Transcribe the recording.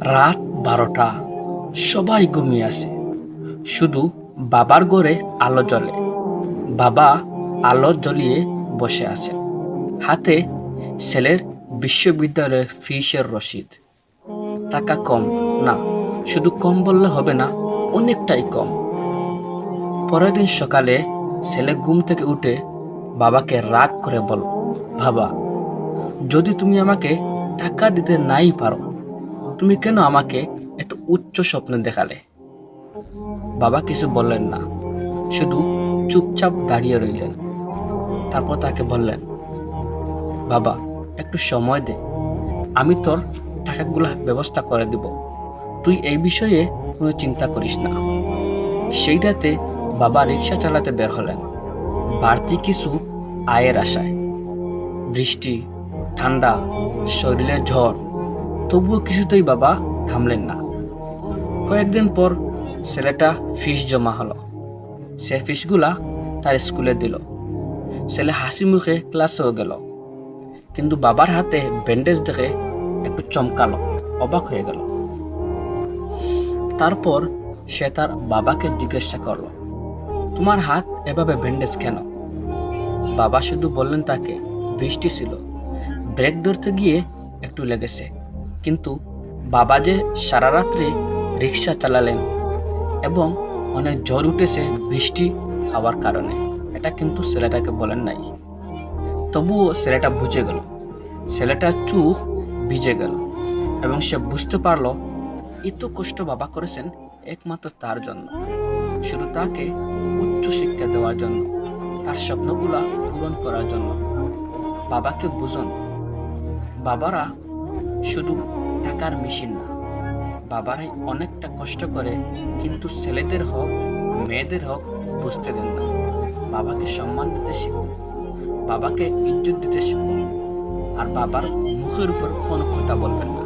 রাত 12টা, সবাই ঘুমিয়ে আছে। শুধু বাবার ঘরে আলো জ্বলে। বাবা আলো জ্বলিয়ে বসে আছেন। হাতে ছেলের বিশ্ববিদ্যালয়ের ফিসের রসিদ। টাকা কম না, শুধু কম বললে হবে না, অনেকটাই কম। পরের দিন সকালে ছেলে ঘুম থেকে উঠে বাবাকে রাগ করে বলল, বাবা, যদি তুমি আমাকে টাকা দিতে নাই পারো, তুমি কেন আমাকে এত উচ্চ স্বপ্ন দেখালে? বাবা কিছু বললেন না, শুধু চুপচাপ দাঁড়িয়ে রইলেন। তারপর তাকে বললেন, বাবা, একটু সময় দে, আমি তোর টাকাগুলা ব্যবস্থা করে দিব। তুই এই বিষয়ে কোনো চিন্তা করিস না। সেই রাতে বাবা রিক্সা চালাতে বের হলেন, বাড়তি কিছু আয়ের আশায়। বৃষ্টি, ঠান্ডা, শরীরে ঝড়, তবুও কিছুতেই বাবা থামলেন না। কয়েকদিন পর ছেলেটা ফিস জমা হলো। সে ফিসগুলা তার স্কুলে দিল। ছেলে হাসি মুখে ক্লাসেও গেল। কিন্তু বাবার হাতে ব্যান্ডেজ দেখে একটু চমকালো, অবাক হয়ে গেল। তারপর সে তার বাবাকে জিজ্ঞাসা করলো, তোমার হাত এভাবে ব্যান্ডেজ কেন? বাবা শুধু বললেন তাকে, বৃষ্টি ছিল, ব্রেক ধরতে গিয়ে একটু লেগেছে। কিন্তু বাবা যে সারা রাত্রি রিক্সা চালালেন এবং অনেক ঝড় উঠেছে বৃষ্টি হওয়ার কারণে, এটা কিন্তু ছেলেটাকে বলেন নাই। তবুও ছেলেটা বুঝে গেল। ছেলেটার চোখ ভিজে গেল এবং সে বুঝতে পারল এত কষ্ট বাবা করেছেন একমাত্র তার জন্য, শুধু তাকে উচ্চ শিক্ষা দেওয়ার জন্য, তার স্বপ্নগুলা পূরণ করার জন্য। বাবাকে বুঝুন, বাবারা শুধু টাকার মেশিন না, বাবারাই অনেকটা কষ্ট করে, কিন্তু ছেলেদের হোক মেয়েদের হোক বুঝতে দেন না। বাবাকে সম্মান দিতে শিখুন, বাবাকে ইজ্জত দিতে শিখুন, আর বাবার মুখের উপর কোনো কথা বলবেন না।